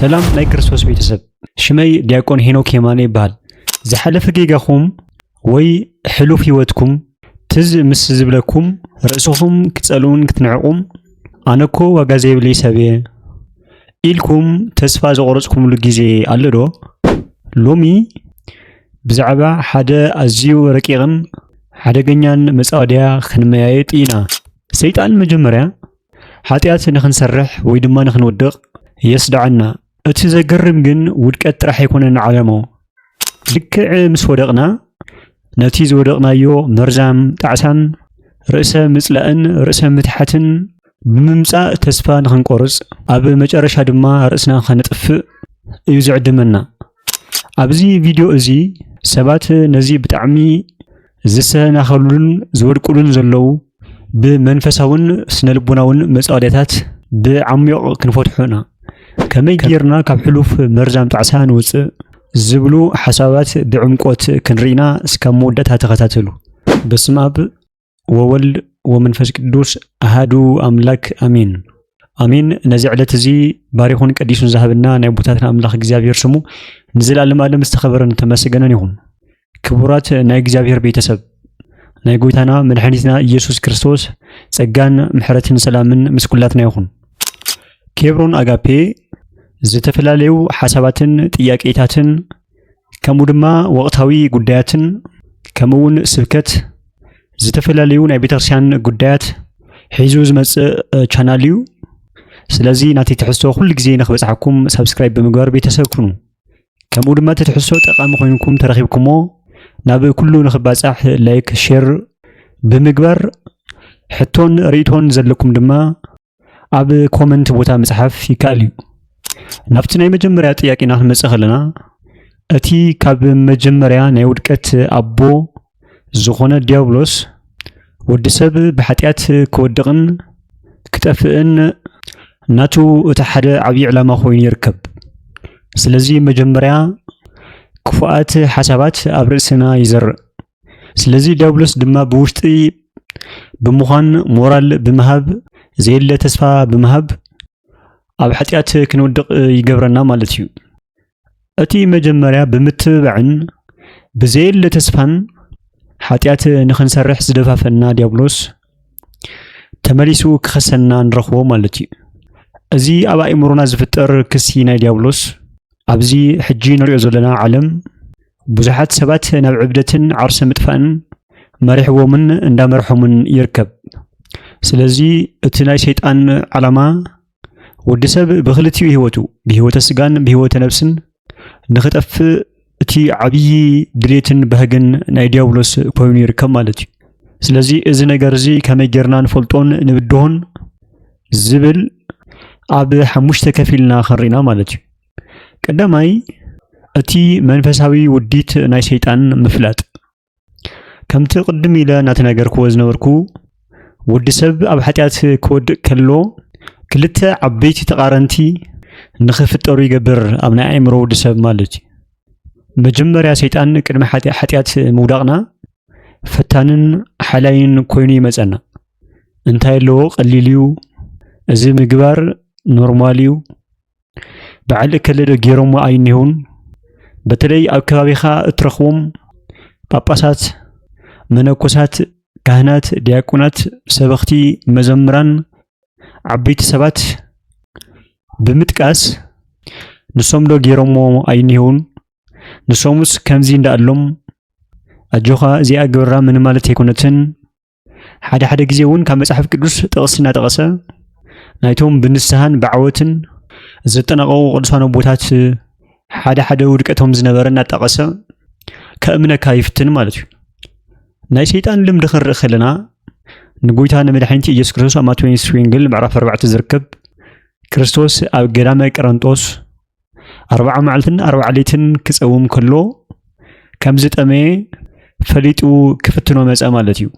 ሰላም ናይ ክርስቶስ ቤተሰብ ሽመይ ዲያቆን ሄኖክ የማነ ይባል ዝሐለፈ ጌጋኹም ወይ ሕሉፍ ህይወትኩም ትዝ ምስ ዝብለኩም ርእስኹም ክጸሉን ክትንዕቁም ኣነኮ ዋጋ ዘይብለይ ሰብየ ኢልኩም ተስፋ ዘቆረጽኩምሉ ግዜ ኣለዶ ሎሚ ብዛዕባ ሓደ ኣዝዩ ረቂቕን ሓደገኛን መጻወድያ ክንመያየጥ ኢና ሰይጣን መጀመርያ ኃጢአት ንኽንሰርሕ ወይ ድማ ንኽንወድቕ የስደዓና እቲ ዘገርም ግን ውድቀት ጥራሕ ኣይኮነን ዓለሞ ልክዕ ምስ ወደቕና ነቲ ዝወደቕናዮ መርዛም ጣዕሳን ርእሰ ምጽላእን ርእሰ ምትሓትን ብምምጻእ ተስፋ ንኽንቆርጽ ኣብ መጨረሻ ድማ ርእስና ኸነጥፍእ እዩ ዝዕድመና ኣብዚ ቪድዮ እዚ ሰባት ነዚ ብጣዕሚ ዝሰናኸሉን ዝወድቁሉን ዘለው ብመንፈሳውን ስነልቦናውን መጻወድያታት ብዓሚቕ ክንፈትሑና ከመይ ጌርና ካብ ሕሉፍ መርዛም ጣዕሳ ንውፅእ ዝብሉ ሓሳባት ብዕምቆት ክንሪና እስካብ መወዳእታ ተኸታተሉ። በስመ አብ ወወልድ ወመንፈስ ቅዱስ አሐዱ አምላክ አሜን አሜን። ነዚ ዕለት እዚ ባሪኹን ቀዲሱን ዝሃብና ናይ ቦታትና አምላክ እግዚአብሔር ስሙ ንዘላለም ዓለም ዝተኸበረን ተመስገነን ይሁን። ክቡራት ናይ እግዚአብሔር ቤተሰብ ናይ ጎይታና መድኃኒትና ኢየሱስ ክርስቶስ ጸጋን ምሕረትን ሰላምን ምስ ኩላትና ይሁን። ኬብሮን አጋፔ ዝተፈላልዩ ሓሳባትን ጥያቄታትን ከምኡ ድማ ወቕታዊ ጉዳያትን ከምኡውን ስብከት ዝተፈላልዩ ናይ ቤተክርስቲያን ጉዳያት ሒዙ ዝመጽእ ቻናል እዩ። ስለዚ ናቲ ትሕዝቶ ኩሉ ግዜ ንኽበጽሐኩም ሰብስክራይብ ብምግባር ቤተሰብ ኩኑ። ከምኡ ድማ ትሕዝቶ ጠቃሚ ኮይንኩም ተረኺብኩሞ ናብ ኩሉ ንኽባጻሕ ላይክ ሼር ብምግባር ሕቶን ርእቶን ዘለኩም ድማ ኣብ ኮመንት ቦታ መጽሐፍ ይካል እዩ። ናብቲ ናይ መጀመርያ ጥያቄና ክንመጽእ ከለና እቲ ካብ መጀመርያ ናይ ውድቀት ኣቦ ዝኾነ ዲያብሎስ ወዲ ሰብ ብኃጢአት ክወድቕን ክጠፍእን ናቱ እቲ ሓደ ዓብዪ ዕላማ ኮይኑ ይርከብ። ስለዚ መጀመርያ ክፉኣት ሓሳባት ኣብ ርእስና ይዘርእ። ስለዚ ዲያብሎስ ድማ ብውሽጢ ብምዃን ሞራል ብምሃብ ዘየለ ተስፋ ብምሃብ ኣብ ኃጢአት ክንወድቕ ይገብረና ማለት እዩ። እቲ መጀመርያ ብምትብባዕን ብዘየለ ተስፋን ኃጢአት ንኽንሰርሕ ዝደፋፈና ዲያብሎስ ተመሊሱ ክኸሰና ንረኽቦ ማለት እዩ። እዚ ኣብ ኣእምሮና ዝፍጠር ክሲ ናይ ዲያብሎስ ኣብዚ ሕጂ ንሪኦ ዘለና ዓለም ብዙሓት ሰባት ናብ ዕብደትን ዓርሰ ምጥፋእን መሪሕዎምን እንዳመርሖምን ይርከብ። ስለዚ እቲ ናይ ሰይጣን ዓላማ ወዲ ሰብ ብኽልቲኡ ህይወቱ ብህይወተ ስጋን ብህይወተ ነፍስን ንኽጠፍእ እቲ ዓብዪ ድሌትን ባህግን ናይ ዲያብሎስ ኮይኑ ይርከብ ማለት እዩ። ስለዚ እዚ ነገር እዚ ከመይ ጌርና ንፈልጦን ንብድሆን ዝብል ኣብ ሓሙሽተ ከፊልና ክንሪና ማለት እዩ። ቀዳማይ እቲ መንፈሳዊ ውዲት ናይ ሰይጣን ምፍላጥ ከምቲ ቅድም ኢለ እናተናገርክዎ ዝነበርኩ ወዲ ሰብ ኣብ ኃጢአት ክወድቕ ከሎ ክልተ ዓበይቲ ተቃረንቲ ንኽፍጠሩ ይገብር ኣብ ናይ ኣእምሮ ወዲ ሰብ ማለት እዩ። መጀመርያ ሰይጣን ቅድሚ ኃጢአት ምውዳቕና ፈታንን ሓላይን ኮይኑ ይመጸና። እንታይ ኣለዎ ቀሊል እዩ፣ እዚ ምግባር ኖርማል እዩ፣ በዓል እከለ ገይሮሞ ኣይኒሁን። በተለይ ኣብ ከባቢኻ እትረኽቦም ጳጳሳት፣ መነኮሳት፣ ካህናት፣ ዲያቆናት፣ ሰበኽቲ፣ መዘምራን ዓበይቲ ሰባት ብምጥቃስ ንሶም ዶ ገይሮሞ ኣይኒሁን፣ ንሶምስ ከምዚ እንዳኣሎም ኣጆኻ እዚኣ ግብራ ምን ማለት ኣይኮነትን። ሓደ ሓደ ግዜ እውን ካብ መጽሓፍ ቅዱስ ጥቕስ እናጠቐሰ ናይቶም ብንስሓን ብዓወትን ዘጠናቐቑ ቅዱሳን ቦታት ሓደ ሓደ ውድቀቶም ዝነበረ እናጠቐሰ ከእምነካ ይፍትን ማለት እዩ። ናይ ሰይጣን ልምዲ ክንርኢ ከለና ንጎይታ ንመድኃኒት ኢየሱስ ክርስቶስ ኣብ ማቴዎስ ወንጌል ምዕራፍ 4 ዝርከብ ክርስቶስ ኣብ ገዳመ ቀረንጦስ 40 መዓልትን 40 ሌሊትን ክጸውም ከሎ ከም ዝጠመየ ፈሊጡ ክፍትኖ መጸ ማለት እዩ።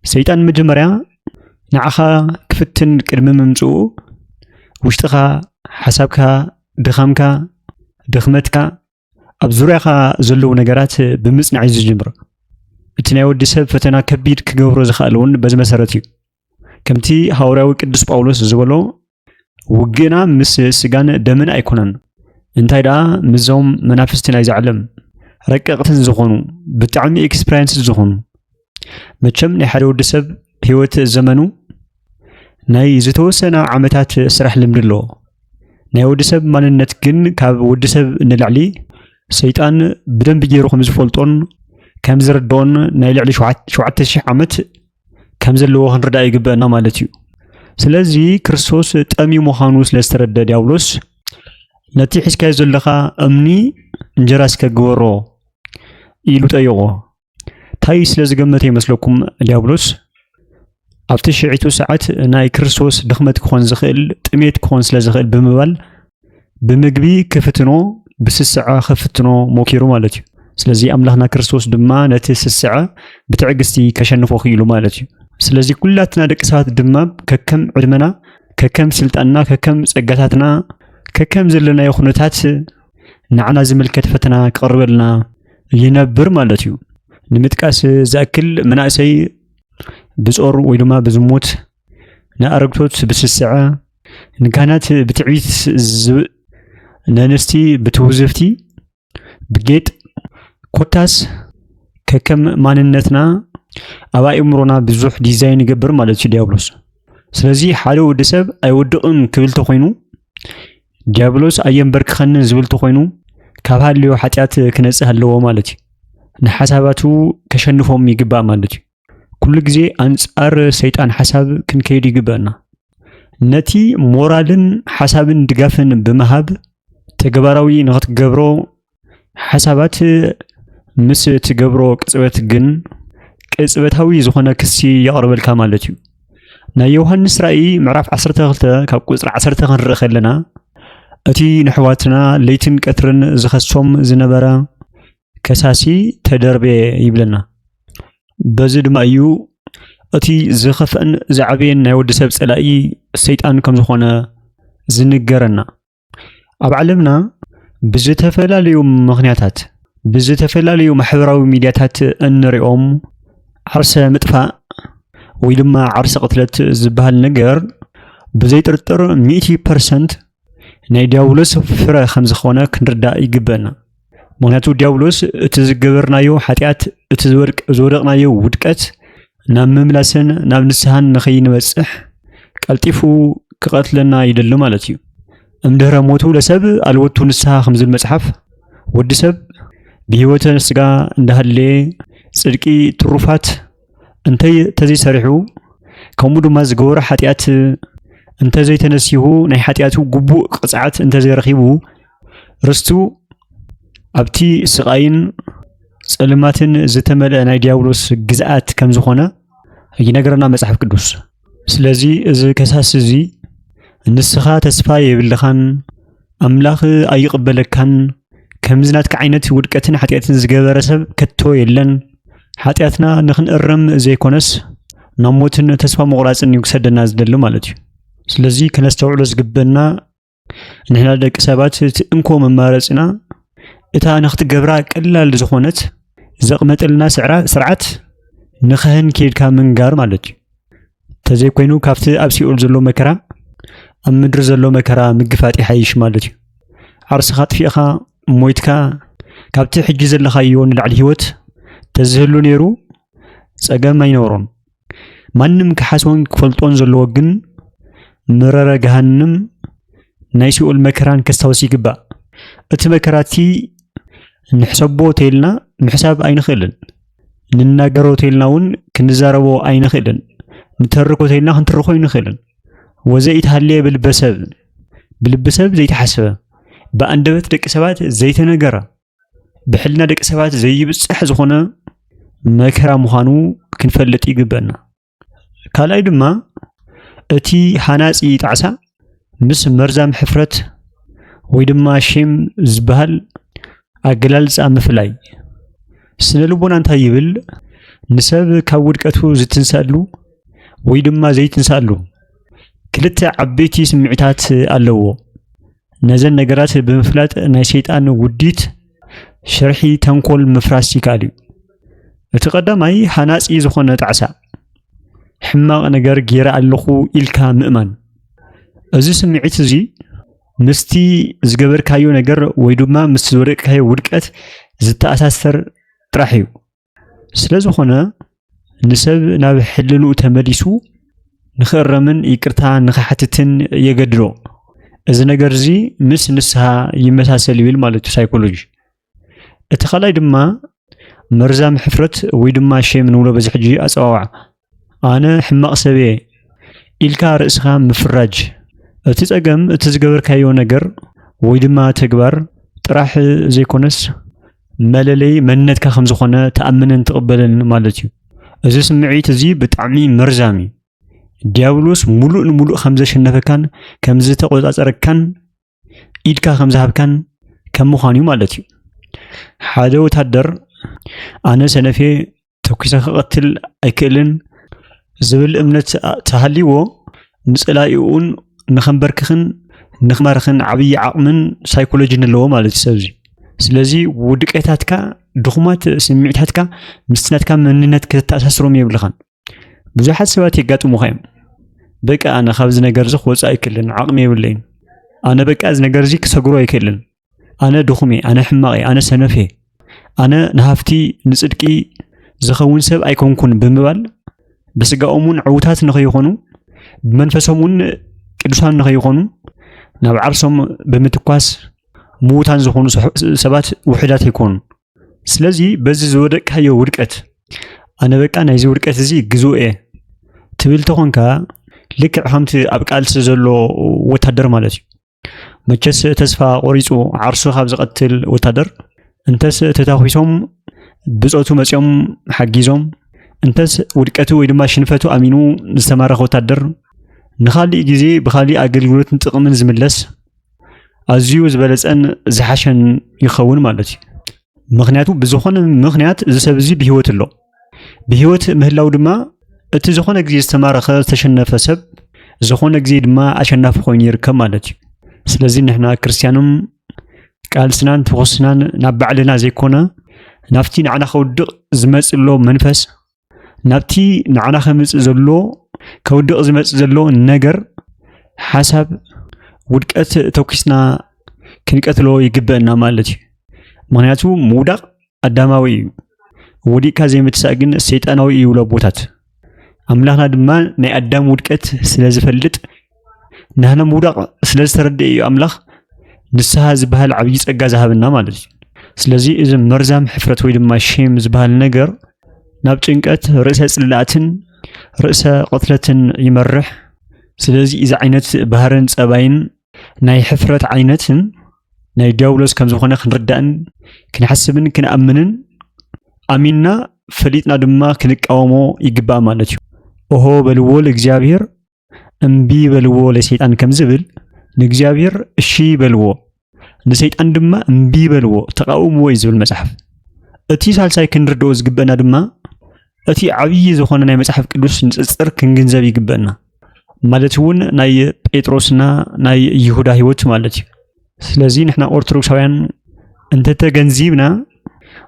ሰይጣን መጀመርያ ንዓኻ ክፍትን ቅድሚ ምምጽኡ ውሽጥኻ ሓሳብካ፣ ድኻምካ፣ ድኽመትካ ኣብ ዙርያኻ ዘለዉ ነገራት ብምጽናዕ እዩ ዝጅምር። እቲ ናይ ወዲ ሰብ ፈተና ከቢድ ክገብሮ ዝኽእል እውን በዚ መሰረት እዩ። ከምቲ ሐዋርያዊ ቅዱስ ጳውሎስ ዝበሎ ውግእና ምስ ስጋን ደምን ኣይኮነን እንታይ ደኣ ምዞም መናፍስቲ ናይ ዝዓለም ረቀቕትን ዝኾኑ ብጣዕሚ ኤክስፒሪየንስ ዝኾኑ መቸም ናይ ሓደ ወዲ ሰብ ህይወት ዘመኑ ናይ ዝተወሰነ ዓመታት ስራሕ ልምዲ ኣለዎ ናይ ወዲ ሰብ ማንነት ግን ካብ ወዲ ሰብ ንላዕሊ ሰይጣን ብደንብ ገይሩ ከም ዝፈልጦን ከም ዝርድኦን ናይ ልዕሊ 7000 ዓመት ከም ዘለዎ ክንርዳእ ይግበአና ማለት እዩ ስለዚ ክርስቶስ ጠሚዩ ምዃኑ ስለዝተረድአ ዲያብሎስ ነቲ ሒዝካዮ ዘለኻ እምኒ እንጀራ እስከግበሮ ኢሉ ጠይቆ ታይ ስለዝገመተ ይመስለኩም ዲያብሎስ ኣብቲ 9 ሰዓት ናይ ክርስቶስ ድኽመት ክኾን ዝኽእል ጥሜት ክኾን ስለዝኽእል ብምባል ብምግቢ ክፍትኖ ብስስዓ ክፍትኖ ሞኪሩ ማለት እዩ ስለዚ ኣምላኽና ክርስቶስ ድማ ነቲ ስስዓ ብትዕግስቲ ከሸንፎ ክኢሉ ማለት እዩ ስለዚ ኩላትና ደቂ ሰባት ድማ ከከም ዕድመና ከከም ስልጣንና ከከም ጸጋታትና ከከም ዘለናዮ ኩነታት ንዓና ዝምልከት ፈተና ክቐርበልና ይነብር ማለት እዩ ንምጥቃስ ዝኣክል መናእሰይ ብጾር ወይ ድማ ብዝሙት ንኣረግቶት ብስስዓ ንካህናት ብትዕቢት ንኣንስቲ ብትውዝፍቲ ብጌጥ ኮታስ ከከም ማንነትና ኣብ ኣእምሮና ብዙሕ ዲዛይን ይገብር ማለት እዩ ዲያብሎስ ስለዚ ሓደ ወዲ ሰብ ኣይወድቕን ክብል ተኾይኑ ዲያብሎስ ኣየንበርክኸንን ዝብል ተኾይኑ ካብ ሃልዮ ሓጢኣት ክነጽህ ኣለዎ ማለት እዩ ንሓሳባቱ ከሸንፎም ይግባእ ማለት እዩ ኩሉ ግዜ ኣንጻር ሰይጣን ሓሳብ ክንከይድ ይግበአና ነቲ ሞራልን ሓሳብን ድጋፍን ብምሃብ ተግባራዊ ንኽትገብሮ ሓሳባት ምስ ትገብሮ ቅጽበት ግን ቅጽበታዊ ዝኾነ ክሲ ያቕርበልካ ማለት እዩ ናይ ዮሐንስ ራእይ ምዕራፍ 12 ካብ ቁጽሪ 10 ክንርኢ ከለና እቲ ንሕዋትና ለይትን ቀትርን ዝኸሶም ዝነበረ ከሳሲ ተደርቤ ይብለና በዚ ድማ እዩ እቲ ዝኸፍአን ዝዓበየን ናይ ወዲ ሰብ ጸላኢ ሰይጣን ከም ዝኾነ ዝንገረና ኣብ ዓለምና ብዝተፈላለዩ ምኽንያታት ብዝተፈላለዩ ማሕበራዊ ሚድያታት እንሪኦም ዓርሰ ምጥፋእ ወይ ድማ ዓርሰ ቅትለት ዝበሃል ነገር ብዘይጥርጥር 100% ናይ ዲያብሎስ ፍረ ከም ዝኾነ ክንርዳእ ይግበአና ምክንያቱ ዲያብሎስ እቲ ዝገበርናዮ ሓጢኣት እቲ ዝወደቕናዮ ውድቀት ናብ ምምላስን ናብ ንስሓን ንኸይንበጽሕ ቀልጢፉ ክቐትለና ይደሊ ማለት እዩ እምድህረ ሞቱ ለሰብ ኣልወቱ ንስሓ ከም ዝብል መጽሓፍ ወዲ ሰብ ብህይወተ ስጋ እንዳሃለየ ጽድቂ ትሩፋት እንተዘይሰሪሑ ከምኡ ድማ ዝገበሮ ሓጢኣት እንተዘይተነሲሁ ናይ ሓጢኣቱ ግቡእ ቅፅዓት እንተዘይረኺቡ ርስቱ ኣብቲ ስቃይን ጸልማትን ዝተመልአ ናይ ዲያብሎስ ግዝኣት ከም ዝኾነ ይነግረና መጽሓፍ ቅዱስ ስለዚ እዚ ከሳስ እዚ ንስኻ ተስፋ የብልኻን ኣምላኽ ኣይቕበለካን ከምዝናትካ ዓይነት ውድቀትን ሓጢኣትን ዝገበረ ሰብ ከቶ የለን ሓጢኣትና ንኽንእረም ዘይኮነስ ናብ ሞትን ተስፋ መቁራፅን ይክሰደና ዝደሊ ማለት እዩ ስለዚ ከነስተውዕሎ ዝግበና ንሕና ደቂ ሰባት እንኮ መማረፅና እታ ንኽትገብራ ቀላል ዝኾነት ዘቕመጠልና ስርዓት ንኽህን ከይድካ ምንጋር ማለት እዩ ተዘይኮይኑ ካብቲ ኣብ ሲኦል ዘሎ መከራ ኣብ ምድሪ ዘሎ መከራ ምግፋጥ ይሓይሽ ማለት እዩ ዓርስኻ ጥፊእኻ ሞይትካ ካብቲ ሕጂ ዘለኻዮ ንላዕሊ ህይወት ተዝህሉ ነይሩ ፀገም ኣይነብሮን ማንም ክሓስቦን ክፈልጦን ዘለዎ ግን ምረረ ገሃንም ናይ ሲኦል መከራን ከስታውስ ይግባእ እቲ መከራቲ ንሕሰቦ ተይልና ምሕሳብ ኣይንኽእልን ንናገሮ ተይልና እውን ክንዛረቦ ኣይንኽእልን ንተርኮ ተይልና ክንትርኮ ኣይንኽእልን ወዘኢትሃልየ ብልበሰብ ዘይተሓሰበ በኣንደበት ደቂ ሰባት ዘይተነገረ ብሕልና ደቂ ሰባት ዘይብፅሕ ዝኾነ መከራ ምዃኑ ክንፈልጥ ይግበአና ካልኣይ ድማ እቲ ሃናፂ ጣዕሳ ምስ መርዛም ሕፍረት ወይ ድማ ሼም ዝበሃል ኣገላልፃ ምፍላይ ስነ ልቦና እንታይ ይብል ንሰብ ካብ ውድቀቱ ዝትንሳሉ ወይ ድማ ዘይትንሳሉ ክልተ ዓበይቲ ስምዒታት ኣለዎ ነዘን ነገራት ብምፍላጥ ናይ ሰይጣን ውዲት ሸርሒ ተንኮል ምፍራስ ይካል እዩ እቲ ቀዳማይ ሃናፂ ዝኾነ ጣዕሳ ሕማቕ ነገር ገይረ ኣለኹ ኢልካ ምእማን እዚ ስምዒት እዚ ምስቲ ዝገበርካዮ ነገር ወይ ድማ ምስ ዝወደቅካዮ ውድቀት ዝተኣሳሰር ጥራሕ እዩ ስለዝኾነ ንሰብ ናብ ሕልሉ ተመሊሱ ንኽእረምን ይቅርታ ንኽሓትትን የገድሎ እዚ ነገር እዚ ምስ ንስሓ ይመሳሰል ይብል ማለት እዩ ሳይኮሎጂ እቲ ኻልኣይ ድማ መርዛም ሕፍረት ወይ ድማ ሼም ንብሎ በዚ ሕጂ ኣፀዋውዓ ኣነ ሕማቕ ሰብ እየ ኢልካ ርእስኻ ምፍራጅ እቲ ፀገም እቲ ዝገበርካዮ ነገር ወይ ድማ ተግባር ጥራሕ ዘይኮነስ መለለይ መንነትካ ከም ዝኾነ ተኣምነን ትቕበልን ማለት እዩ እዚ ስምዒት እዚ ብጣዕሚ መርዛሚ ዲያብሎስ ሙሉእ ንሙሉእ ከም ዘሸነፈካን ከም ዝተቆፃፀረካን ኢድካ ከም ዝሃብካን ከም ምዃኑ ማለት እዩ ሓደ ወታደር ኣነ ሰነፌ ተኩሰ ክቐትል ኣይክእልን ዝብል እምነት ተሃሊዎ ንፅላኢኡን ንኸንበርክኽን ንኽማርኽን ዓብዪ ዓቕምን ሳይኮሎጂን ኣለዎ ማለት እዩ ሰብዚ ስለዚ ውድቀታትካ ድኹማት ስምዒታትካ ምስናትካ መንነት ከተኣሳስሮም የብልኻን ብዙሓት ሰባት የጋጥሙኻ እዮም በቃ ኣነ ካብዚ ነገር እዚ ክወፅእ ኣይክእልን ዓቕሚ የብለይን ኣነ በቃ እዚ ነገር እዚ ክሰግሮ ኣይክእልን ኣነ ድኹም እየ ኣነ ሕማቕ እየ ኣነ ሰነፍ እየ ኣነ ንሃፍቲ ንፅድቂ ዝኸውን ሰብ ኣይኮንኩን ብምባል ብስጋኦምን ዕውታት ንኸይኾኑ ብመንፈሶምን ቅዱሳን ንኸይኾኑ ናብ ዓርሶም ብምትኳስ ምዉታን ዝኾኑ ሰባት ውሕዳት ኣይኮኑ ስለዚ በዚ ዝወደቅካዮ ውድቀት ኣነ በቃ ናይዚ ውድቀት እዚ ግዝኡ እየ ትብል ተኾንካ ልክዕ ከምቲ ኣብ ቃልሲ ዘሎ ወታደር ማለት እዩ መቸስ ተስፋ ቆሪፁ ዓርሱ ካብ ዝቐትል ወታደር እንተስ ተታኺሶም ብፆቱ መፅኦም ሓጊዞም እንተስ ውድቀቱ ወይ ድማ ሽንፈቱ ኣሚኑ ዝተማረኸ ወታደር ንኻሊእ ግዜ ብኻሊእ ኣገልግሎትን ጥቕምን ዝምለስ ኣዝዩ ዝበለፀን ዝሓሸን ይኸውን ማለት እዩ ምክንያቱ ብዝኾነ ምክንያት እዚ ሰብ እዚ ብሂወት ኣሎ ብሂወት ምህላው ድማ እቲ ዝኾነ ግዜ ዝተማረኸ ዝተሸነፈ ሰብ ዝኾነ ግዜ ድማ ኣሸናፊ ኮይኑ ይርከብ ማለት እዩ ስለዚ ንሕና ክርስቲያኖም ቃልስናን ተወስናን ናብ ባዕልና ዘይኮነ ናብቲ ንዓና ከውድቕ ዝመፅሎ መንፈስ ናብቲ ንዓና ከምፅእ ዘሎ ከውድቕ ዝመፅእ ዘሎ ነገር ሓሳብ ውድቀት ተኩስና ክንቀትሎ ይግበአና ማለት እዩ ምክንያቱ ምውዳቕ ኣዳማዊ እዩ ወዲቕካ ዘይምትሳእ ግን ሰይጣናዊ እዩ ለቦታት ኣምላኽና ድማ ናይ ኣዳም ውድቀት ስለ ዝፈልጥ ንሕና ምውዳቕ ስለ ዝተረድእ እዩ ኣምላኽ ንስሓ ዝበሃል ዓብዪ ፀጋ ዝሃበና ማለት እዩ ስለዚ እዚ መርዛም ሕፍረት ወይ ድማ ሼም ዝበሃል ነገር ናብ ጭንቀት ርእሰ ጽላእትን ርእሰ ቅትለትን ይመርሕ ስለዚ እዚ ዓይነት ባህርን ፀባይን ናይ ሕፍረት ዓይነትን ናይ ዲያብሎስ ከም ዝኾነ ክንርዳእን ክንሓስብን ክንኣምንን ኣሚንና ፈሊጥና ድማ ክንቃወሞ ይግባእ ማለት እዩ ኦሆ በልዎ ለእግዚአብሔር እምቢ በልዎ ለሰይጣን ከም ዝብል ንእግዚአብሔር እሺ በልዎ ንሰይጣን ድማ እምቢ በልዎ ተቃውምዎ እዩ ዝብል መጽሓፍ እቲ ሳልሳይ ክንርድኦ ዝግበአና ድማ እቲ ዓብዪ ዝኾነ ናይ መጽሓፍ ቅዱስ ንፅፅር ክንግንዘብ ይግበአና ማለት እውን ናይ ጴጥሮስና ናይ ይሁዳ ህይወት ማለት እዩ ስለዚ ንሕና ኦርቶዶክሳውያን እንተተገንዚብና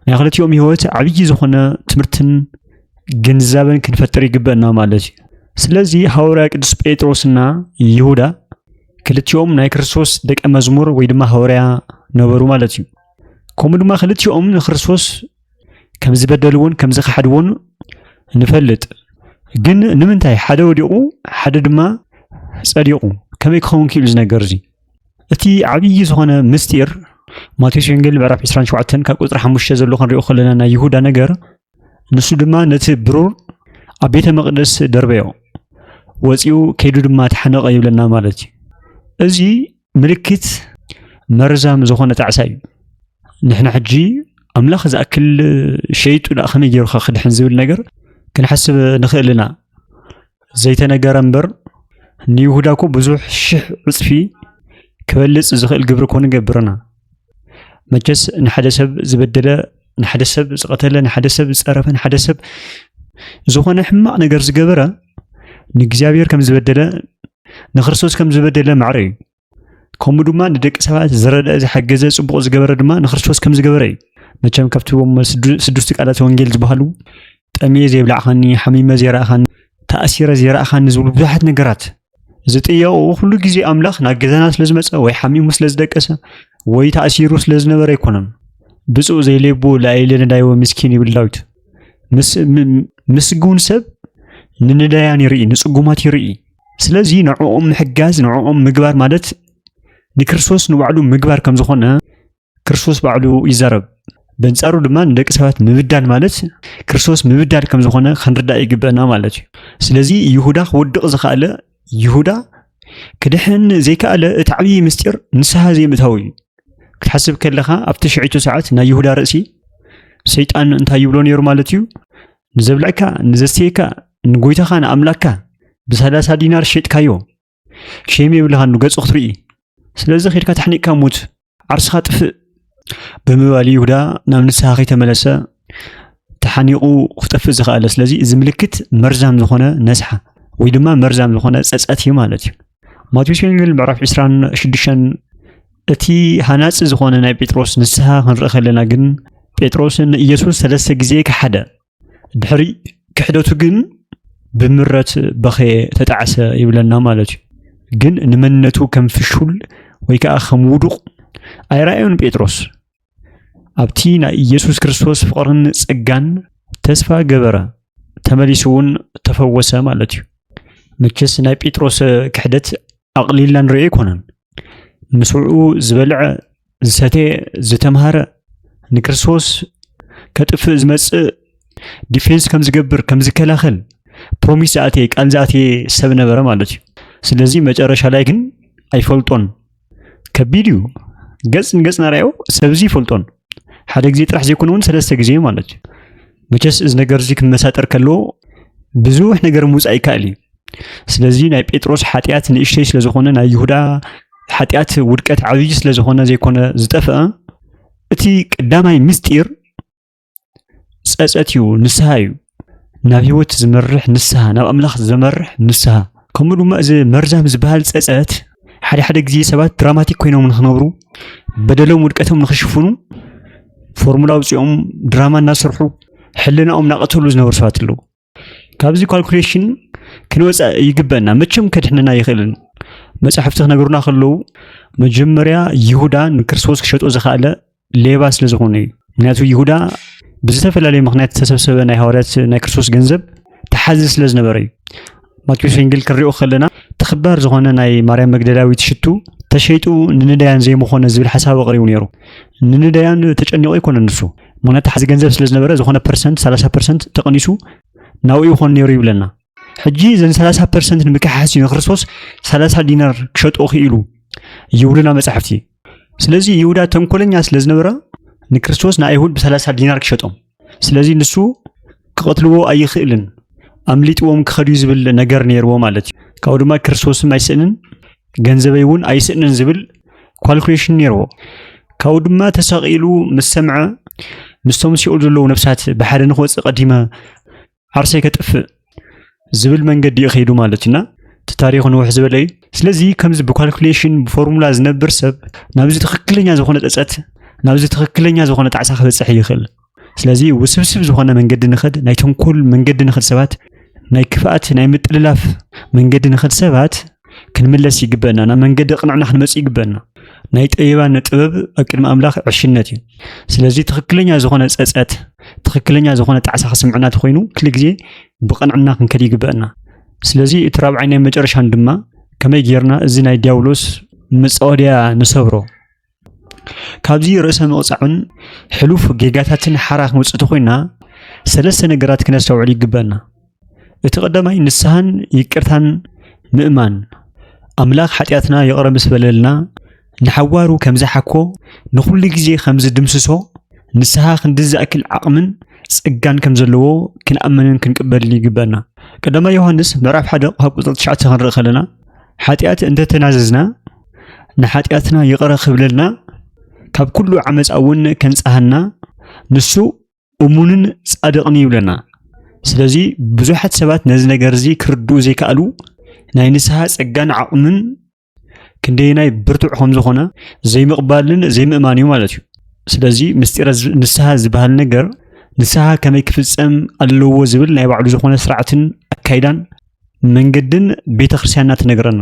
ናይ ክልቲኦም ህይወት ዓብዪ ዝኾነ ትምህርትን ግንዛበን ክንፈጥር ይግበአና ማለት እዩ ስለዚ ሐዋርያ ቅዱስ ጴጥሮስና ይሁዳ ክልቲኦም ናይ ክርስቶስ ደቀ መዝሙር ወይ ድማ ሐዋርያ ነበሩ ማለት እዩ ከምኡ ድማ ክልቲኦም ንክርስቶስ ከም ዝበደልዎን ከም ዝኸሓድዎን ንፈልጥ ግን ንምንታይ ሓደ ወዲቑ ሓደ ድማ ጸዲቑ ከመይ ክኸውን ክኢሉ ዝነገር እዚ እቲ ዓብዪ ዝኾነ ምስጢር ማቴዎስ ወንጌል ምዕራፍ 27 ካብ ቁጥሪ 5 ዘሎ ክንሪኦ ከለና ናይ ይሁዳ ነገር ንሱ ድማ ነቲ ብሩር ኣብ ቤተ መቅደስ ደርበዮ ወፂኡ ከይዱ ድማ ተሓነቐ ይብለና ማለት እዩ እዚ ምልክት መርዛም ዝኾነ ጣዕሳ እዩ ንሕና ሕጂ ኣምላኽ ዝኣክል ሸይጡ ከመይ ገይሩኻ ክድሕን ዝብል ነገር ክንሓስብ ንኽእልና ዘይተነገረ እምበር ንይሁዳ እኮ ብዙሕ ሽሕ ዕፅፊ ክበልፅ ዝኽእል ግብሪ ኮነ ገብርና መቸስ ንሓደ ሰብ ዝበደለ ንሓደ ሰብ ዝቐተለ ንሓደ ሰብ ዝፀረፈ ንሓደ ሰብ ዝኾነ ሕማቕ ነገር ዝገበረ ንእግዚአብሔር ከም ዝበደለ ንክርስቶስ ከም ዝበደለ ማዕረ እዩ ከምኡ ድማ ንደቂ ሰባት ዝረድአ ዝሓገዘ ፅቡቕ ዝገበረ ድማ ንክርስቶስ ከም ዝገበረ እዩ መቸም ካብቶም ስድስቱ ቃላት ወንጌል ዝበሃሉ ጠምየ ዘይብላዕኻኒ ሓሚመ ዘይረኣኻኒ ተኣሲረ ዘይረኣኻኒ ዝብሉ ብዙሓት ነገራት ዝጥያው ሁሉ ጊዜ አምላኽ ናገዛና ስለዝመፀ ወይ ሓሚሙ ስለዝደቀሰ ወይ ተኣሲሩ ስለዝነበረ ኣይኮነን ብፁዕ ዘይሌቦ ላይለ ነዳይዎ ምስኪን ይብል ዳዊት ምስጉን ሰብ ንነዳያን ይርኢ ንጽጉማት ይርኢ ስለዚ ንዕኦም ምሕጋዝ ንዕኦም ምግባር ማለት ንክርስቶስ ንባዕሉ ምግባር ከም ዝኾነ ክርስቶስ ባዕሉ ይዛረብ በንጻሩ ድማ ንደቂ ሰባት ምብዳል ማለት ክርስቶስ ምብዳል ከም ዝኾነ ክንርዳእ ይግበአና ማለት እዩ ስለዚ ይሁዳ ክወድቕ ዝኽኣለ ይሁዳ ክድሕን ዘይከኣለ እቲ ዓብዪ ምስጢር ንስሓ ዘይምእታው እዩ ክትሓስብ ከለኻ ኣብቲ 9 ሰዓት ናይ ይሁዳ ርእሲ ሰይጣን እንታይ ይብሎ ነይሩ ማለት እዩ ንዘብልዕካ ንዘስተየካ ንጎይታኻ ንኣምላክካ ብ30 ዲናር ሸጥካዮ ሸም የብልኻ ንገጹ ክትርኢ ስለዚ ኸድካ ተሕኒቕካ ሙት ዓርስኻ ጥፍእ ብምባል ይሁዳ ናብ ንስሓ ከይተመለሰ ተሓኒቑ ክጠፍእ ዝኽኣለ ስለዚ እዚ ምልክት መርዛም ዝኾነ ነስሓ ወይ ድማ መርዛም ዝኾነ ጸጸት እዩ ማለት እዩ ማቴዎስ ወንጌል ምዕራፍ 26 እቲ ሃናፂ ዝኾነ ናይ ጴጥሮስ ንስሓ ክንርኢ ከለና ግን ጴጥሮስን ኢየሱስ 3 ግዜ ክሓደ ድሕሪ ክሕደቱ ግን ብምረት በኸ ተጣዓሰ ይብለና ማለት እዩ ግን ንመንነቱ ከም ፍሹል ወይ ከዓ ከም ውዱቕ ኣይራእዮን ጴጥሮስ ኣብቲ ናይ ኢየሱስ ክርስቶስ ፍቕርን ጸጋን ተስፋ ገበረ ተመሊሱ እውን ተፈወሰ ማለት እዩ መቸስ ናይ ጴጥሮስ ክሕደት ኣቕሊልና ንሪኦ ኣይኮነን ምስዑ ዝበልዐ ዝሰተየ ዝተምሃረ ንክርስቶስ ከጥፍእ ዝመጽእ ዲፌንስ ከም ዝገብር ከም ዝከላኸል ፕሮሚስ ዝኣተየ ቃል ዝኣተየ ሰብ ነበረ ማለት እዩ ስለዚ መጨረሻ ላይ ግን ኣይፈልጦን ከቢድ እዩ ገጽ ንገጽ ናርኣዮ ሰብዚ ይፈልጦን ሓደ ግዜ ጥራሕ ዘይኮነ እውን 3 ግዜ ማለት እዩ መቸስ እዚ ነገር እዚ ክመሳጠር ከሎ ብዙሕ ነገር ምውፃእ ይከኣል እዩ ስለዚ ናይ ጴጥሮስ ሓጢኣት ንእሽተይ ስለ ዝኾነ ናይ ይሁዳ ሓጢኣት ውድቀት ዓብዪ ስለ ዝኾነ ዘይኮነ ዝጠፍአ እቲ ቀዳማይ ምስጢር ጸጸት እዩ ንስሓ እዩ ናብ ህይወት ዝመርሕ ንስሓ ናብ ኣምላኽ ዝመርሕ ንስሓ ከምኡ ድማ እዚ መርዛም ዝበሃል ጸጸት ሓደ ግዜ ሰባት ድራማቲክ ኮይኖም ንኽነብሩ በደሎም ውድቀቶም ንኽሽፍኑ ፎርሙላ ውፅኦም ድራማ እናሰርሑ ሕልናኦም እናቐተሉ ዝነበሩ ሰባት ኣለዉ ካብዚ ካልኩሌሽን ክንወፃእ ይግበአና መቸም ከድሕነና ይኽእልን መጻሕፍቲ ክነግሩና ከለዉ መጀመርያ ይሁዳ ንክርስቶስ ክሸጦ ዝኽኣለ ሌባ ስለ ዝኾነ እዩ ምክንያቱ ይሁዳ ብዝተፈላለየ ምክንያት ተሰብሰበ ናይ ሐዋርያት ናይ ክርስቶስ ገንዘብ ተሓዚ ስለ ዝነበረ እዩ ማቴዎስ ወንጌል ክንሪኦ ከለና ተኽባር ዝኾነ ናይ ማርያም መግደላዊት ሽቱ ተሸይጡ ንነዳያን ዘይምኾነ ዝብል ሓሳብ ኣቕሪቡ ነይሩ ንነዳያን ተጨኒቑ ኣይኮነን ንሱ ምክንያቱ ተሓዚ ገንዘብ ስለ ዝነበረ ዝኾነ ፐርሰንት 30% ተቐኒሱ ናብኡ ይኾን ነይሩ ይብለና ሕጂ ዘን 30% ንምክሓስ ንክርስቶስ 30 ዲናር ክሸጦ ክኢሉ ይብሉና መጻሕፍቲ ስለዚ ይሁዳ ተንኮለኛ ስለ ዝነበረ ንክርስቶስ ንኣይሁድ ብ30 ዲናር ክሸጦም ስለዚ ንሱ ክቐትልዎ ኣይኽእልን ኣምሊጥዎም ክኸዱ ዝብል ነገር ነይርዎ ማለት እዩ ካብኡ ድማ ክርስቶስም ኣይስእንን ገንዘበይ እውን ኣይስእንን ዝብል ኳልኩሌሽን ነይርዎ ካብኡ ድማ ተሰቒሉ ምስ ሰምዐ ምስቶም ሲኦል ዘለዉ ነፍሳት ብሓደ ንኽወፅእ ቀዲመ ዓርሰይ ከጥፍእ ዝብል መንገዲ እዩ ኸይዱ ማለት ኢና እቲ ታሪኹ ንውሕ ዝበለ እዩ ስለዚ ከምዚ ብኳልኩሌሽን ብፎርሙላ ዝነብር ሰብ ናብዚ ትኽክለኛ ዝኾነ ጸጸት ናብዚ ትኽክለኛ ዝኾነ ጣዕሳ ክበፅሕ ይኽእል ስለዚ ውስብስብ ዝኾነ መንገዲ ንኸድ ናይ ተንኮል መንገዲ ንኸድ ሰባት ናይ ክፍኣት ናይ ምጥልላፍ መንገዲ ንኸድ ሰባት ክንምለስ ይግበአና ናብ መንገዲ ቅንዕና ክንመጽእ ይግበአና ናይ ጠቢባን ጥበብ ኣብ ቅድሚ ኣምላኽ ዕሽነት እዩ ስለዚ ትኽክለኛ ዝኾነ ጸጸት ትኽክለኛ ዝኾነ ጣዕሳ ክስምዕና ተኾይኑ ኩሉ ግዜ ብቕንዕና ክንከድ ይግበአና ስለዚ እቲ ራብዓይ ናይ መጨረሻን ድማ ከመይ ጌርና እዚ ናይ ዲያብሎስ መጻወድያ ንሰብሮ ካብዚ ርእሰ ምቕጻዕን ሕሉፍ ጌጋታትን ሓራ ክንውፅእ ተኾይና 3 ነገራት ክነስተውዕል ይግበአና እቲ ቀዳማይ ንስሓን ይቅርታን ምእማን ኣምላኽ ሓጢኣትና ይቕረ ምስ በለልና ንሓዋሩ ከም ዝሓኮ ንኹሉ ግዜ ከም ዝድምስሶ ንስሓ ክንድዝኣክል ዓቕምን ጸጋን ከም ዘለዎ ክንኣምንን ክንቅበልን ይግበአና ቀዳማይ ዮሃንስ ምዕራፍ 1 ካብ ቁጽሪ 9 ክንርኢ ከለና ሓጢኣት እንተተናዘዝና ንሓጢኣትና ይቕረ ክብለልና ካብ ኩሉ ዓመፃ እውን ከንጻሃና ንሱ እሙንን ጻድቕን ይብለና ስለዚ ብዙሓት ሰባት ነዚ ነገር እዚ ክርድኡ ዘይከኣሉ ናይ ንስሓ ጸጋን ዓቕምን ክንደየናይ ብርቱዕ ከም ዝኾነ ዘይምቕባልን ዘይምእማን እዩ ማለት እዩ ስለዚ ምስጢረ ንስሓ ዝበሃል ነገር ንስሓ ከመይ ክፍጸም ኣለዎ ዝብል ናይ ባዕሉ ዝኾነ ስርዓትን ኣካይዳን መንገድን ቤተ ክርስቲያንና ትነግረና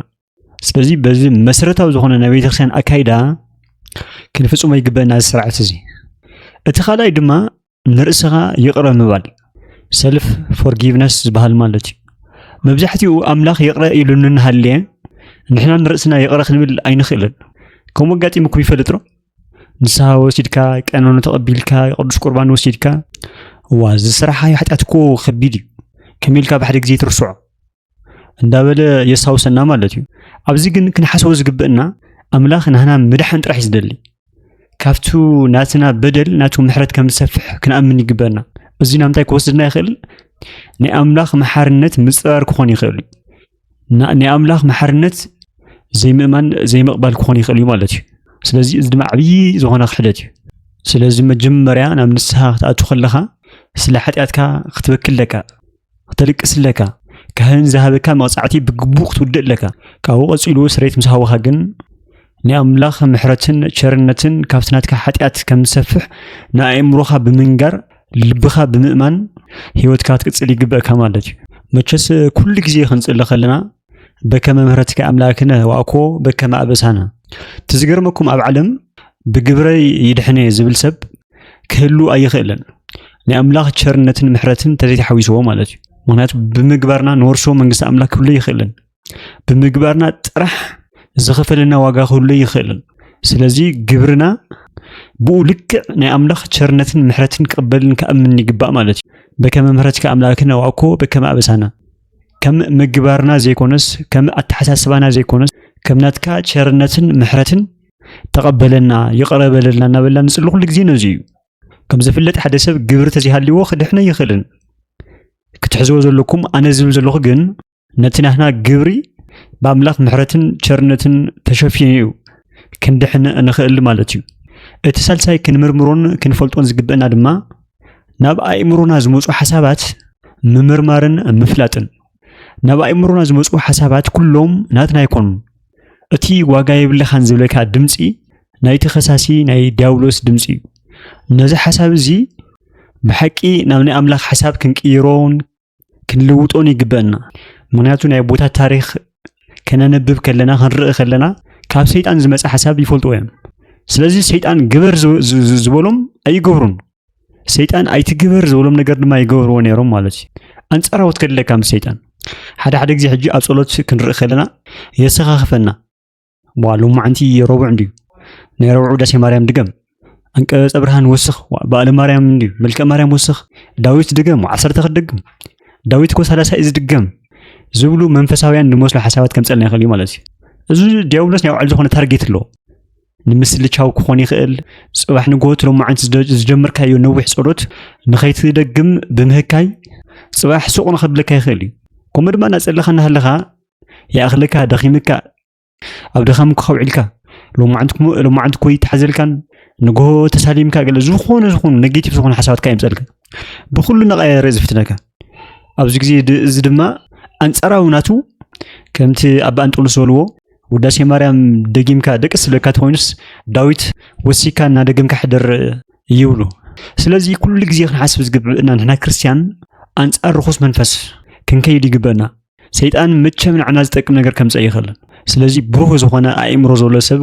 ስለዚህ በዚህ መሰረታዊ ዝኾነ ናይ ቤተክርስትያን ኣካይዳ ክንፍጽሞ ይግበአና ስርዓት እዚ እቲ ካልኣይ ድማ ንርእስኻ ይቕረ ምባል ሰልፍ ፎርጊቭነስ ዝበሃል ማለት እዩ መብዛሕትኡ ኣምላኽ ይቕረ ኢሉ እንሃልየ ንሕና ንርእስና ይቕረ ክንብል ኣይንኽእልን ከምኡ ኣጋጢሙኩም ይፈልጥ ዶ ንስሓ ወሲድካ ቀኖን ተቐቢልካ ቅዱስ ቁርባን ወሲድካ ዋዝ ስራሓይ ኃጢአት እኮ ከቢድ እዩ ከመልካ ብሓደ ግዜ ትርስዖ እንዳበለ የሳውሰና ማለት እዩ ኣብዚ ግን ክንሓስቦ ዝግበአና ኣምላኽ ንህና ምድሓን ጥራሕ ዝደሊ ካብቱ ናትና በደል ናቱ ምሕረት ከም ዝሰፍሕ ክንኣምን ይግበአና እዚ ናምታይ ክወስድና ይኽእል ናይ ኣምላኽ መሓርነት ምጽባር ክኾን ይኽእል ናይ ኣምላኽ መሓርነት ዘይምእማን ዘይመቕባል ክኾን ይኽእል ማለት እዩ ስለዚህ እዚ ድማ ዓብይ ዝኾነ ክሕደት እዩ ስለዚህ መጀመርያ ናብ ንስሓ ክትኣቱ ከለኻ ስለ ኃጢአትካ ክትበክለካ ክትልቅስለካ ካህን ዝሃበካ መቕጻዕቲ ብግቡእ ክትውድእለካ ካብኡ ቀፂሉ ስሬት ምስ ሃወኻ ግን ናይ ኣምላኽ ምሕረትን ቸርነትን ካብቲ ናትካ ኃጢአት ከም ዝሰፍሕ ንኣእምሮኻ ብምንጋር ልብኻ ብምእማን ህይወትካ ክትቅጽል ይግበአካ ማለት እዩ መቸስ ኩሉ ግዜ ክንጽሊ ከለና በከመ ምሕረትከ ኣምላክነ ወአኮ በከመ አበሳነ ትዝገርመኩም ኣብ ዓለም ብግብረይ ይድሕነ ዝብል ሰብ ክህሉ ኣይኽእልን ናይ ኣምላኽ ቸርነትን ምሕረትን ተዘይተሓዊስዎ ማለት እዩ ምክንያቱ ብምግባርና ንወርሶ መንግስቲ ኣምላክ ክህሉ ይኽእልን ብምግባርና ጥራሕ ዝኸፈለና ዋጋ ክህሉ ይኽእልን ስለዚ ግብርና ብኡ ልክዕ ናይ ኣምላኽ ቸርነትን ምሕረትን ክቕበልን ከኣምን ይግባእ ማለት እዩ በከመ ምሕረትከ ኣምላክነ ወአኮ በከመ አበሳነ ከም ምግባርና ዘይኮነስ ከም ኣተሓሳስባና ዘይኮነስ ከም ናትካ ቸርነትን ምሕረትን ተቐበለና ይቀረበለና እናበልና ንጽሊ ኩሉ ግዜ ነዚ እዩ ከም ዝፍለጥ ሓደ ሰብ ግብሪ ተዘይሃልይዎ ክድሕነ ይኽእልን ክትሕዝቦ ዘለኩም ኣነ ዝብል ዘለኹ ግን ነቲ ናትና ግብሪ በኣምላኽ ምሕረትን ቸርነትን ተሸፊኑ እዩ ክንድሕነ እንኽእል ማለት እዩ እቲ ሳልሳይ ክንምርምሮን ክንፈልጦን ዝግበአና ድማ ናብ ኣእምሮና ዝመፁ ሓሳባት ምምርማርን ምፍላጥን ናብ ኣእምሮና ዝመፁ ሓሳባት ኩሎም ናትና ኣይኮኑን እቲ ዋጋ የብልኻን ዝብለካ ድምፂ ናይቲ ኸሳሲ ናይ ዲያብሎስ ድምፂ እዩ ነዚ ሓሳብ እዚ ብሓቂ ናብ ናይ ኣምላኽ ሓሳብ ክንቅይሮን ክንልውጦን ይግበአና ምክንያቱ ናይ ቦታ ታሪክ ከነነብብ ከለና ክንርኢ ከለና ካብ ሰይጣን ዝመፀ ሓሳብ ይፈልጥዎ እዮም ስለዚ ሰይጣን ግበር ዝበሎም ኣይገብሩን ሰይጣን ኣይትግበር ዝበሎም ነገር ድማ ይገብርዎ ነይሮም ማለት እዩ ኣንጻራውት ከለካ ምስ ሰይጣን ሓደ ግዜ ሕጂ ኣብ ጸሎት ክንርኢ ከለና የሰኻኽፈና ዋሉ ማዓንቲ ረቡዕ እንድዩ ናይ ረቡዕ ዳሴ ማርያም ድገም አንቀጸ ብርሃን ወስኽ በዓለ ማርያም እንድዩ መልክዐ ማርያም ወስኽ ዳዊት ድገም 10 ክድግም ዳዊት ኮ 30 እዚ ድገም ዝብሉ መንፈሳውያን ንመስሉ ሓሳባት ከምጸልና ይኽእል ማለት እዩ እዚ ዲያብሎስ ናይ ባዕሉ ዝኾነ ታርጌት ኣሎ ንምስልቻው ክኾን ይኽእል ጽባሕ ንጎት ሎማዓንቲ ዝጀመርካዮ ነዊሕ ጸሎት ንኸይትደግም ብምህካይ ጽባሕ ሱቕ ንኸብለካ ይኽእል እዩ ከምኡ ድማ ናጸለኻ እናሃለኻ ያእኽለካ ደኺምካ ኣብ ደኻምኩ ኸውዒልካ ሎማዓንቲ ኮይ ተሓዘልካን ንጎ ተሳሊምካ ገለ ዝኾኑ ኔጌቲቭ ዝኾኑ ሓሳባትካ ይምጸልካ ብኩሉ ነቐየረ ዝፍትነካ ኣብዚ ግዜ እዚ ድማ ኣንጻራዊ ናቱ ከምቲ ኣባ አንጦሎስ ዝበልዎ ውዳሴ ማርያም ደጊምካ ደቅስ ስለካ ተኾይኑስ ዳዊት ወሲካ እናደገምካ ሕደር ይብሉ ስለዚ ኩሉ ግዜ ክንሓስብ ዝግብአና ንሕና ክርስቲያን ኣንጻር ርኹስ መንፈስ ክንከይድ ይግበአና ሰይጣን ምቸም ንዓና ዝጠቅም ነገር ከምፀ ይኽእልን ስለዚ ብሩህ ዝኾነ ኣእምሮ ዘሎ ሰብ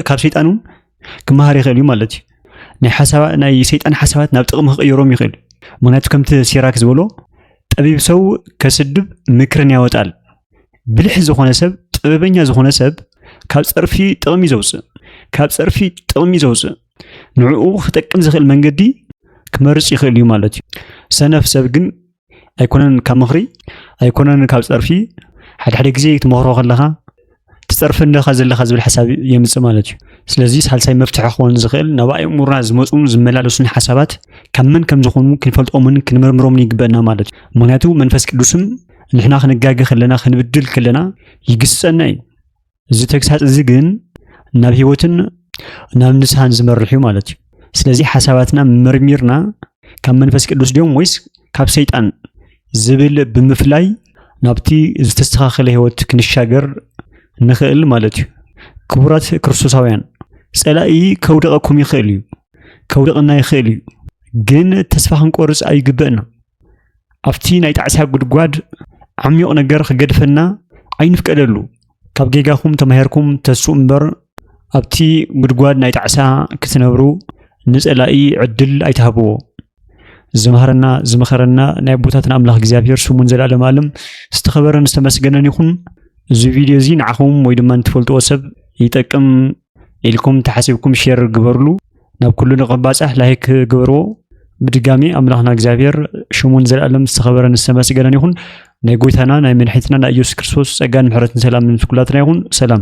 ካብ ሰይጣን ክመሃር ይኽእል እዩ ማለት እዩ ናይ ሰይጣን ሓሳባት ናብ ጥቕሚ ክቕይሮም ይኽእል ምክንያቱ ከምቲ ሲራክ ዝበሎ ጠቢብ ሰው ከስድብ ምክርን ያወጣል ብልሕ ዝኾነ ሰብ ጥበበኛ ዝኾነ ሰብ ካብ ጸርፊ ጥቕሚ ዘውፅእ ንዕኡ ክጠቅም ዝኽእል መንገዲ ክመርጽ ይኽእል እዩ ማለት እዩ ሰነፍ ሰብ ግን ኣይኮነን ካብ ምኽሪ ኣይኮነን ካብ ጸርፊ ሓደ ግዜ ክትመኽሮ ከለኻ ትጸርፈንደኻ ዘለኻ ዝብል ሓሳብ የምጽእ ማለት እዩ ስለዚ ሳልሳይ መፍትሒ ክኾን ዝኽእል ናብ ኣእምሮና ዝመፁን ዝመላለሱን ሓሳባት ካብ መን ከም ዝኾኑ ክንፈልጦምን ክንምርምሮምን ይግበአና ማለት እዩ ምክንያቱ መንፈስ ቅዱስም ንሕና ክንጋገ ከለና ክንብድል ከለና ይግስጸና እዩ እዚ ተግሳጽ እዚ ግን ናብ ህይወትን ናብ ንስሓን ዝመርሕ እዩ ማለት እዩ ስለዚ ሓሳባትና መርሚርና ካብ መንፈስ ቅዱስ ድዮም ወይስ ካብ ሰይጣን ዝብል ብምፍላይ ናብቲ ዝተስተኻኸለ ህይወት ክንሻገር ንኽእል ማለት እዩ ክቡራት ክርስቶሳውያን ጸላኢ ከውደቐኩም ይኽእል እዩ ከውደቐና ይኽእል እዩ ግን ተስፋ ክንቆርጽ ኣይግበአና ኣብቲ ናይ ጣዕሳ ጉድጓድ ዓሚቕ ነገር ክገድፈና ኣይንፍቀደሉ ካብ ጌጋኹም ተማሂርኩም ተስኡ እምበር ኣብቲ ጉድጓድ ናይ ጣዕሳ ክትነብሩ ንጸላኢ ዕድል ኣይትሃብዎ። ዝመሃረና ዝመኸረና ናይ ቦታትና ኣምላኽ እግዚአብሔር ስሙን ዘላለም ዓለም ዝተኸበረን ዝተመስገነን ይኹን። እዚ ቪድዮ እዚ ንዓኹም ወይ ድማ እንትፈልጥዎ ሰብ ይጠቅም ኢልኩም ተሓሲብኩም ሼር ግበርሉ። ናብ ኩሉ ንቕባጻሕ ላይክ ግበርዎ። ብድጋሚ ኣምላኽና እግዚአብሔር ሽሙን ዘላለም ዝተኸበረን ዝተመስገነን ይኹን። ናይ ጎይታና ናይ መድሓኒትና ናይ ኢየሱስ ክርስቶስ ጸጋን ምሕረትን ሰላምን ኩላትና ይኹን። ሰላም